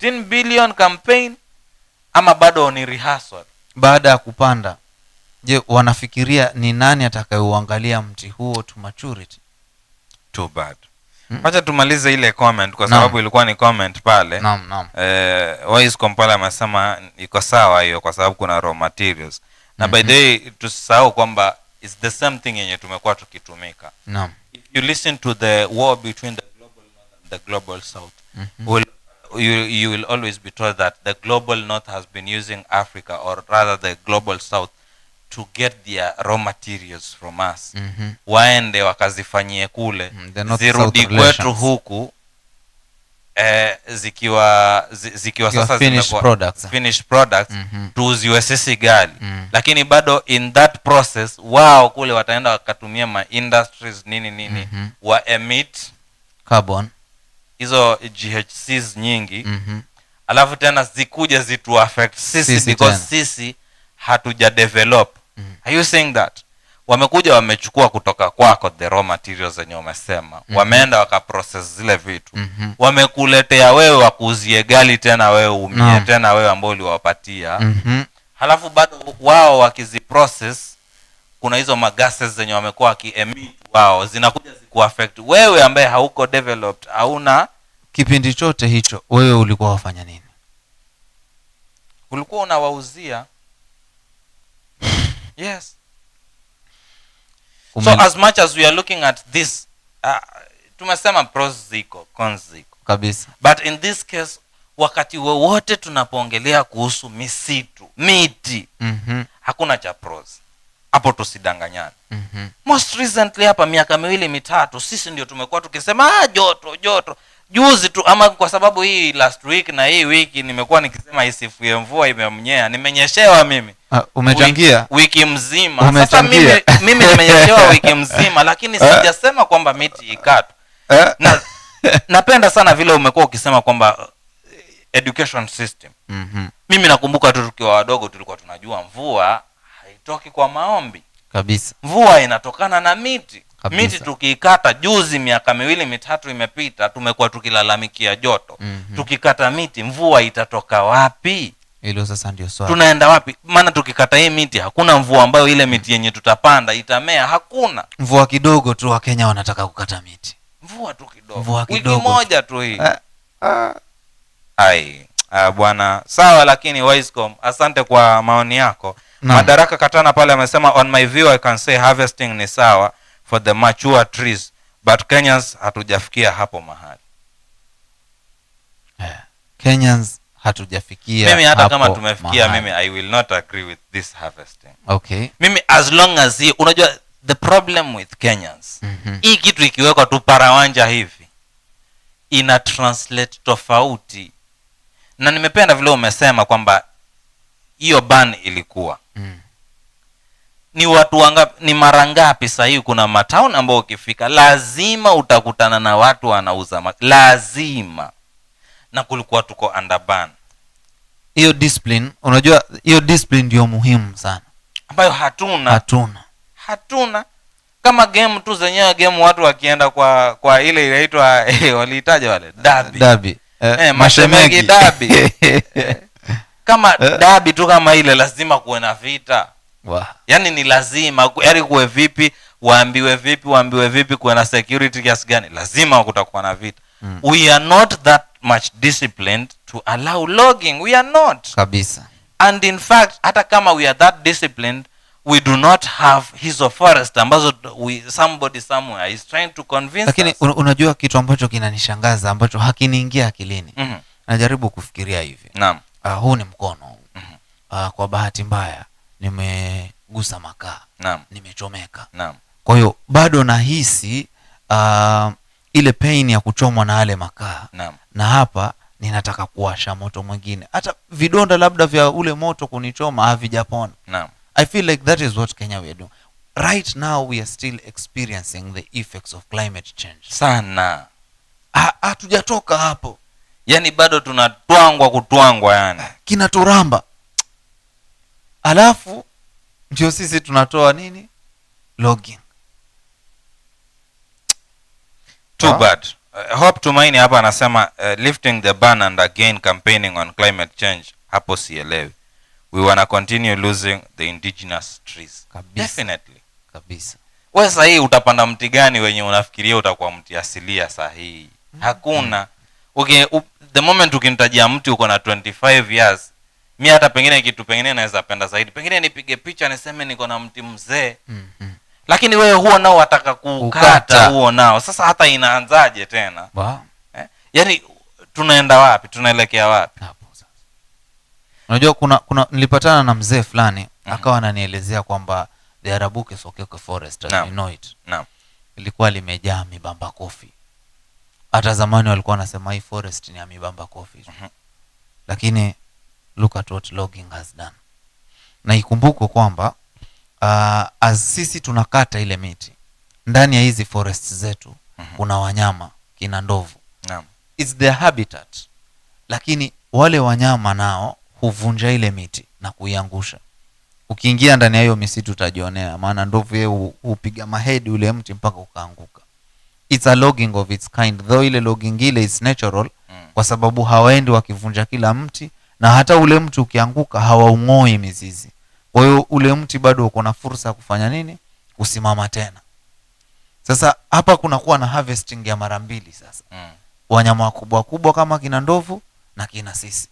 15 billion campaign ama bado ni rehearsal. Baada ya kupanda, je, wanafikiria ni nani atakayeuangalia mti huo to maturity? Too bad. Acha tumalize ile comment kwa sababu ilikuwa ni comment pale. Naam. Wisecom pale amesema iko sawa hiyo kwa sababu kuna raw materials. Na by the way tusisahau kwamba it's the same thing yenye tumekuwa tukitumika. Naam. If you listen to the war between the global north and the global south, you will always be told that the global north has been using Africa, or rather the global south, to get their raw materials from us. Waende wakazifanyie kule, zirudi kwetu huku zikiwa sasa finished products tuuziwe sisi gali. Lakini bado in that process wao kule wataenda wakatumia ma industries nini wa emit carbon, hizo GHCs nyingi. Alafu tena zikuja zitu affect sisi because sisi hatuja develop. Are you saying that wamekuja wamechukua kutoka kwako the raw materials zenye umesema, wameenda wakaprocess zile vitu, wamekuletea wewe wakuuzie gali tena wewe umie tena wewe ambao uliwapatia. Halafu bado wao wakiziprocess kuna hizo magases zenye wamekuwa wakiemit wao zinakuja zikuaffect wewe ambaye hauko developed, hauna. Kipindi chote hicho wewe ulikuwa wafanya nini? Ulikuwa unawauzia. Yes. So as much as we are looking at this, tumesema pros ziko, cons ziko kabisa. But in this case, wakati wowote tunapoongelea kuhusu miti, hakuna cha pros. Hapo tusidanganyane. Most recently hapa miaka 2-3 sisi ndio tumekuwa tukisema joto. Juzi tu ama kwa sababu hii last week na hii wiki nimekuwa nikisema isifue mvua imemnyea. Nimenyeshewa mimi. Umechangia wiki mzima. Sasa mimi nimenyeshewa wiki mzima lakini sijasema kwamba miti ikatwe. Napenda sana vile umekuwa ukisema kwamba education system. Mimi nakumbuka tu tukiwa wadogo tulikuwa tunajua mvua haitoki kwa maombi. Kabisa. Mvua inatokana na miti. Kabisa. Miti tukiikata, juzi miaka 2-3 imepita tumekuwa tukilalamikia joto. Tukikata miti mvua itatoka wapi? Hilo sasa ndio swali. Tunaenda wapi? Maana tukikata hii miti hakuna mvua ambayo ile miti yenye tutapanda itamea, hakuna. Mvua kidogo tu wa Kenya wanataka kukata miti. Mvua tu kidogo. Wiki moja tu hii. Bwana sawa, lakini Wisecom asante kwa maoni yako. Madaraka Katana pale amesema on my view I can say harvesting ni sawa for the mature trees but Kenyans hatujafikia hapo mahali. Kenyans hatujafikia. Mimi hata kama tumefikia mahali, mimi I will not agree with this harvesting. Okay. Mimi as long as unajua the problem with Kenyans, hii kitu ikiwekwa tu parawanja hivi ina translate tofauti. Na nimependa vile umesema kwamba hiyo ban ilikuwa ni watu wangapi, ni mara ngapi sasa hivi kuna matown ambao ukifika lazima utakutana na watu wanauza lazima, na kulikuwa tuko under ban. Hiyo discipline, unajua hiyo discipline ndio muhimu sana ambayo hatuna kama game tu zenyewe. Game watu wakienda kwa ile inaitwa waliitaja wale derby Mashemegi derby kama derby tu kama ile lazima kuwe na vita. Yani ni lazima, yani kuwe vipi, waambiwe vipi kuwe na security kiasi gani, lazima kutakuwa na vita. We are not that much disciplined to allow logging. We are not. Kabisa. And in fact, hata kama we are that disciplined, we do not have hizo forest ambazo somebody somewhere is trying to convince lakini us. Unajua kitu ambacho kinanishangaza ambacho hakiniingia akilini. Najaribu kufikiria hivi. Naam. Huu ni mkono. Kwa bahati mbaya nimegusa makaa. Naam. Nimechomeka. Naam. Kwa hiyo bado nahisi ile pain ya kuchomwa na yale makaa. Naam. Na hapa ninataka kuwasha moto mwingine. Hata vidonda labda vya ule moto kunichoma havijapona. Naam. I feel like that is what Kenya we are doing. Right now we are still experiencing the effects of climate change. Sana. Hatujatoka hapo. Yani bado tunatwangwa yani. Kinaturamba. Alafu ndio sisi tunatoa nini? Logging. Too bad. Hope Tumaini hapa anasema lifting the ban and again campaigning on climate change. Hapo sielewi. We wanna continue losing the indigenous trees. Kabisa. Definitely. Kabisa. Wewe sasa hii utapanda mti gani wenye unafikiria utakuwa mti asilia sahihi? Hakuna. Okay, the moment ukinitajia mti uko na 25 years, mimi hata pengine kitu pengine naweza penda zaidi. Pengine nipige picha niseme niko na mti mzee. Lakini wewe huo nao wataka kukata huo nao. Sasa hata inaanzaje tena? Wow. Yaani tunaenda wapi? Tunaelekea wapi? Hapo sasa. Unajua kuna nilipatana na mzee fulani akawa ananielezea kwamba the Arabuke Sokeke forest, as you know it. Naam. Ilikuwa limejaa mibamba kofi. hata zamani walikuwa wanasema hii forest ni ya mibamba coffee. Lakini look at what logging has done. Na ikumbukwe kwamba as sisi tunakata ile miti, ndani ya hizi forests zetu kuna wanyama kina ndovu. It's their habitat. Lakini wale wanyama nao huvunja ile miti na kuiangusha. Ukiingia ndani ya hiyo misitu utajionea, maana ndovu yeye hupiga mahedi ule mti mpaka ukaanguka. It's a logging of its kind, though ile logging ile is natural, kwa sababu hawaendi wakivunja kila mti, na hata ule mti ukianguka hawaungoi mizizi. Kwa hiyo ule mti bado uko na fursa ya kufanya nini? Kusimama tena. Sasa hapa kuna kuwa na harvesting ya mara mbili sasa. Wanyama wakubwa kubwa kama kina ndovu na kina sisi.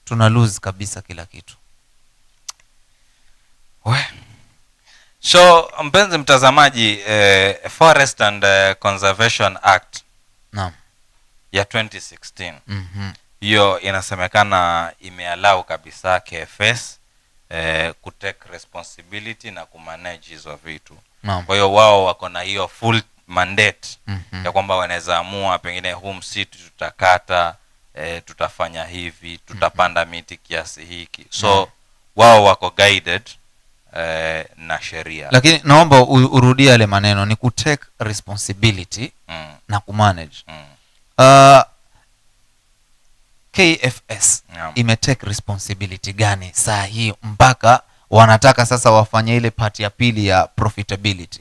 Tuna lose kabisa kila kitu. So mpenzi mtazamaji, Forest and Conservation Act ya 2016 hiyo inasemekana imeallow kabisa KFS kutake responsibility na kumanage hizo vitu. Kwa hiyo wao wako na hiyo full mandate ya kwamba wanaweza amua pengine huu msitu tutakata, tutafanya hivi, tutapanda miti kiasi hiki. So wao wako guided na sheria. Lakini naomba urudie yale maneno, ni kutake responsibility na kumanage. KFS imetake responsibility gani saa hii mpaka wanataka sasa wafanye ile part ya pili ya profitability?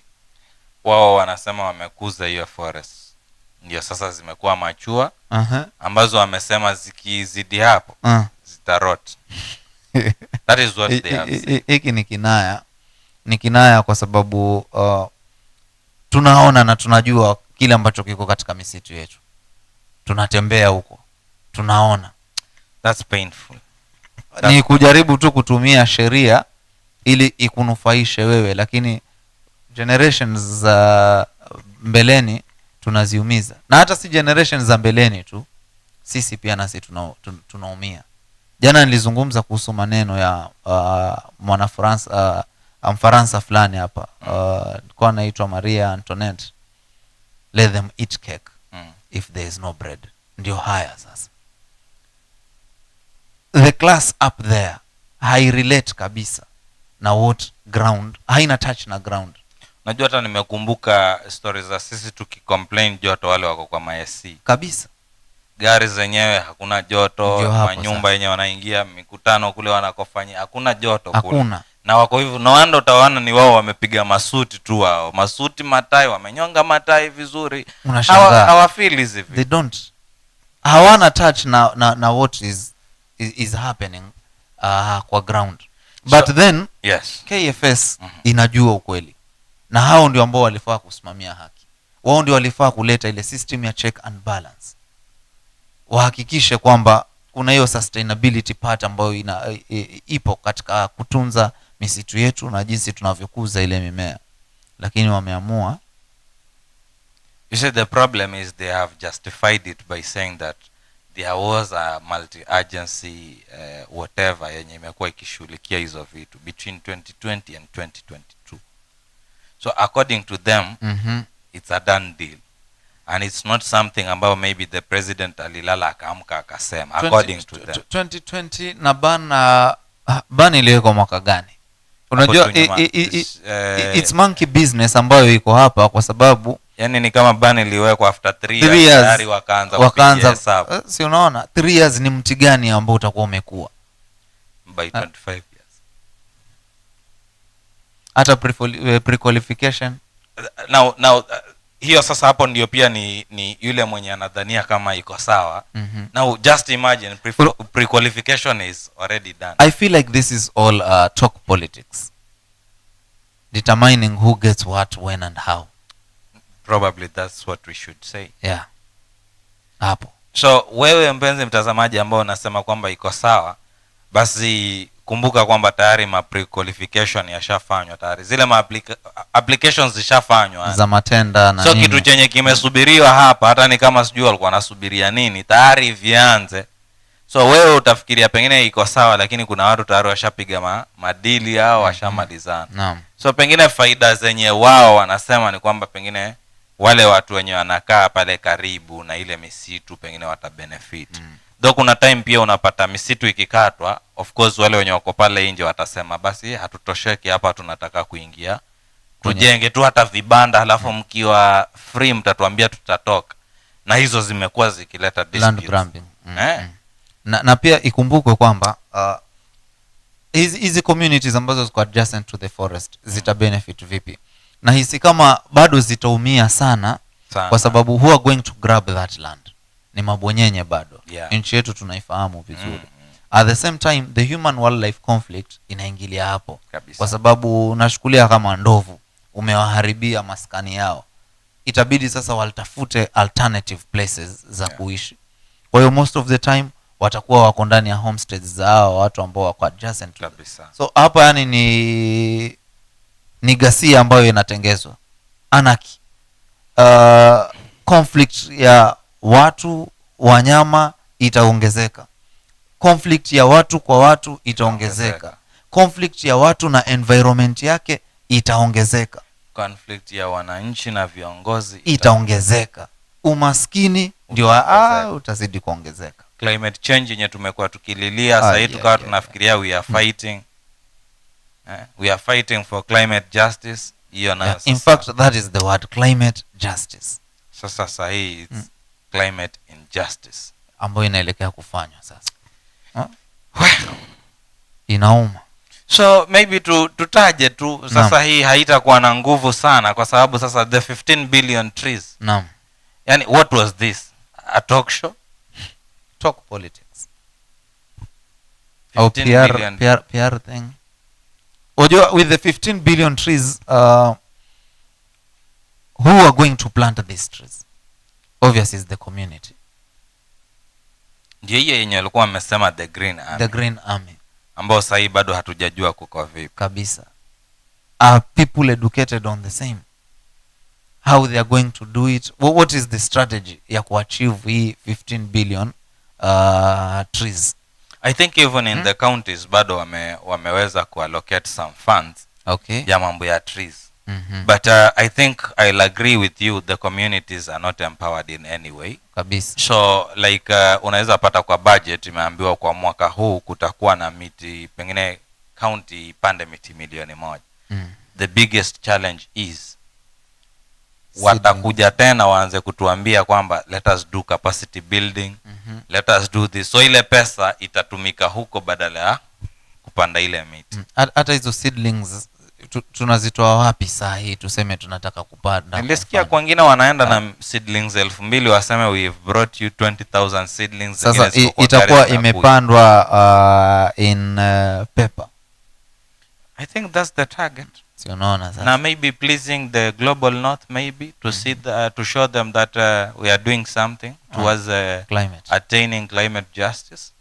Wao wanasema wamekuza hiyo forest, ndio sasa zimekuwa machua, ambazo wamesema zikizidi hapo zitarot. That is what they have. Hiki ni kinaya kwa sababu tunaona na tunajua kile ambacho kiko katika misitu yetu. Tunatembea huko, tunaona. That's painful. Ni kujaribu tu kutumia sheria ili ikunufaishe wewe, lakini generations za mbeleni tunaziumiza. Na hata si generations za mbeleni tu, sisi pia nasi tunaumia. Jana nilizungumza kuhusu maneno ya Mfaransa fulani hapa, alikuwa anaitwa Maria Antoinette. Let them eat cake if there is no bread. Ndio haya sasa. The class up there hai relate kabisa na what ground, haina touch na ground. Najua hata nimekumbuka stories za sisi tukicomplain joto, wale wako kwa MSC kabisa. Gari zenyewe hakuna joto, manyumba yenyewe wanaingia, mikutano kule wanakofanya hakuna joto kule. Na wako hivyo, na wando utaona ni wao wamepiga masuti tu, wao masuti matai, wamenyonga matai vizuri. Hawafeel hizi. They don't, hawana touch na what is happening kwa ground. But so, then yes, KFS inajua ukweli, na hao ndio ambao walifaa kusimamia haki. Wao ndio walifaa kuleta ile system ya check and balance, wahakikishe kwamba kuna hiyo sustainability part ambayo ipo katika kutunza misitu yetu na jinsi tunavyokuza ile mimea. Lakini wameamua, you said the problem is they have justified it by saying that there was a multi-agency whatever yenye imekuwa ikishughulikia hizo vitu between 2020 and 2022. So according to them, it's a done deal. And it's not something about maybe the president alilala akaamka akasema. According to them 2020 na ban iliwekwa mwaka gani? Unajua it's monkey business ambayo iko hapa, kwa sababu yani ni kama ban iliwekwa after 3 years tayari wakaanza si unaona 3 years ni mti gani ambao utakuwa umekuwa by 25 years. Hata pre-qualification now hiyo sasa hapo ndio pia ni yule mwenye anadhania kama iko sawa. Now just imagine pre-qualification is already done. I feel like this is all talk politics, determining who gets what, when and how. Probably that's what we should say. Yeah, hapo. So wewe mpenzi mtazamaji ambao unasema kwamba iko sawa, basi kumbuka kwamba tayari pre-qualification yashafanywa tayari, zile applications zishafanywa za matenda na so nini. Kitu chenye kimesubiriwa hapa, hata ni kama sijui walikuwa wanasubiria nini, tayari vianze. So wewe utafikiria pengine iko sawa, lakini kuna watu tayari washapiga madili hao, washamalizana. Naam. So pengine faida zenye wao wanasema ni kwamba pengine wale watu wenye wanakaa pale karibu na ile misitu pengine watabenefit. Though kuna time pia unapata misitu ikikatwa, of course wale wenye wako pale nje watasema basi hatutosheki hapa, tunataka kuingia tujenge tu hata vibanda, halafu mkiwa free mtatuambia tutatoka. Na hizo zimekuwa zikileta land grabbing. Na pia ikumbukwe kwamba hizi communities ambazo ziko adjacent to the forest zita benefit vipi? Na hisi kama bado zitaumia sana, kwa sababu who are going to grab that land ni mabonyenye bado. Nchi yetu tunaifahamu vizuri. At the same time the human wildlife conflict inaingilia hapo kabisa. Kwa sababu nashukulia kama ndovu umewaharibia maskani yao, itabidi sasa watafute alternative places za kuishi. Kwa hiyo most of the time watakuwa wako ndani ya homesteads zao, watu ambao wako adjacent kabisa. So hapa yani ni ghasia ambayo inatengezwa, anarchy, conflict ya watu wanyama itaongezeka, conflict ya watu kwa watu itaongezeka, conflict ya watu na environment yake itaongezeka, conflict ya wananchi na viongozi itaongezeka, umaskini ndio utazidi kuongezeka. Climate change yenye tumekuwa tukililia sasa hivi tukawa tunafikiria we are fighting for climate justice. Hiyo nayo in fact that is the word, climate justice. Sasa hii it's climate injustice ambayo inaelekea kufanywa sasa. Inauma. So maybe tutaje tu sasa hii haitakuwa na nguvu sana, kwa sababu sasa the 15 billion trees. Naam. Yani what was this? A talk show? Talk politics. Or PR thing. With the 15 billion trees, who are going to plant these trees? Obviously is the community. Ndio hiyo yenye walikuwa wamesema the Green Army. Ambao sasa bado hatujajua kuko vipi kabisa. Are people educated on the same? How they are going to do it? What is the strategy ya kuachieve hii 15 billion trees? I think even in the counties bado wameweza kuallocate some funds ya mambo ya trees. But I think I'll agree with you, the communities are not empowered in any way kabisa. So like unaweza pata kwa budget imeambiwa kwa mwaka huu kutakuwa na miti pengine county ipande miti 1,000,000. The biggest challenge is watakuja tena waanze kutuambia kwamba let us do capacity building, let us do this. So ile pesa itatumika huko badala ya kupanda ile miti. Hata hizo seedlings tunazitoa wapi saa hii tuseme tunataka kupanda? Nilisikia kwa wengine wanaenda na seedlings 2,000 waseme we've brought you 20,000 seedlings. Sasa itakuwa imepandwa in paper. I think that's the target. Si unaona sasa. Na maybe pleasing the global north, maybe to see to show them that we are doing something towards attaining climate justice.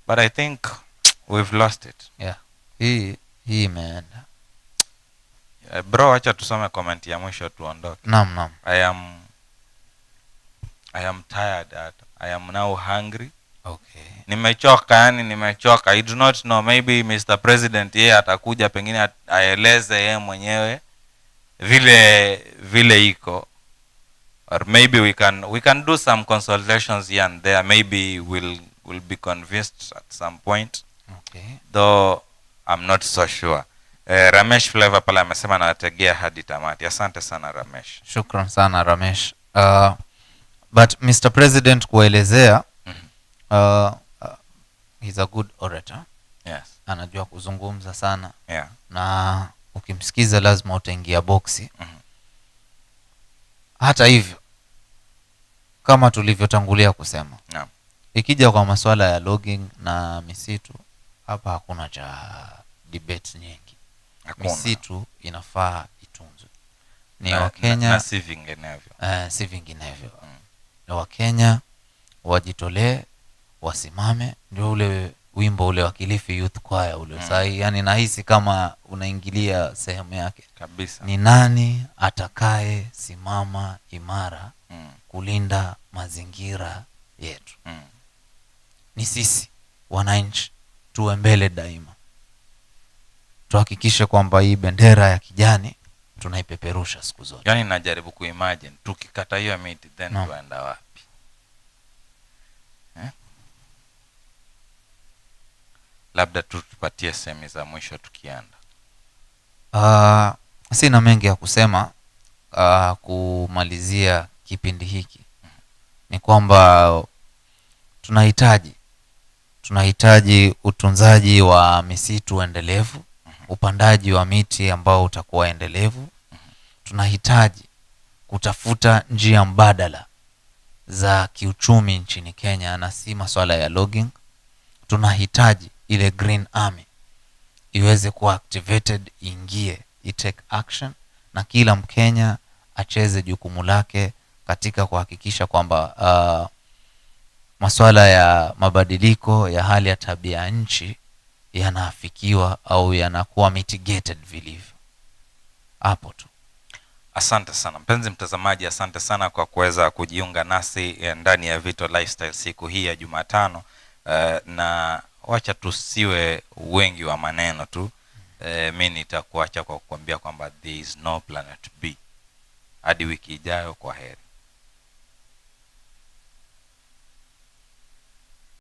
But I think we've lost it. Yeah. Hii imeenda. Bro, acha tusome comment ya mwisho tuondoke. Naam. I am tired. I am now hungry. Okay. Nimechoka. I do not know, maybe Mr. President yeye atakuja pengine aeleze yeye mwenyewe vile iko, or maybe we can do some consultations here and there, maybe we'll be convinced at some point. Okay. Though I'm not so sure. Ramesh Flavor pala amesema nategea hadi tamati. Asante sana Ramesh. Shukran sana Ramesh. But Mr. President kuelezea, he's a good orator. Yes. Anajua kuzungumza sana. Yeah. Na ukimsikiza lazima utaingia boksi. Hata hivyo kama tulivyotangulia kusema, ikija kwa masuala ya logging na misitu, hapa hakuna cha debate nyingi. Misitu inafaa itunzwe. Ni Wakenya na si vinginevyo. Ni Wakenya wajitolee, wasimame. Ndio ule wimbo ule wa Kilifi Youth Choir ule sahi, yani nahisi kama unaingilia sehemu yake kabisa. Ni nani atakaye simama imara kulinda mazingira yetu? Ni sisi wananchi, tuwe mbele daima. Tuhakikishe kwamba hii bendera ya kijani tunaipeperusha siku zote. Yani najaribu kuimagine tukikata hiyo miti then tuenda wapi? Labda tupatie semi za mwisho tukienda. Sina mengi ya kusema. Kumalizia kipindi hiki ni kwamba tunahitaji utunzaji wa misitu endelevu, upandaji wa miti ambao utakuwa endelevu. Tunahitaji kutafuta njia mbadala za kiuchumi nchini Kenya na si masuala ya logging. Tunahitaji ile Green Army iweze kuwa activated, ingie, take action, na kila Mkenya acheze jukumu lake katika kuhakikisha kwamba masuala ya mabadiliko ya hali ya tabia nchi yanaafikiwa au yanakuwa mitigated vilivyo. Hapo tu. Asante sana mpenzi mtazamaji, asante sana kwa kuweza kujiunga nasi ndani ya Vito Lifestyle siku hii ya Jumatano. Na wacha tusiwe wengi wa maneno tu. Mimi nitakuacha kwa kukwambia kwamba there is no planet B. Hadi wiki ijayo, kwa heri.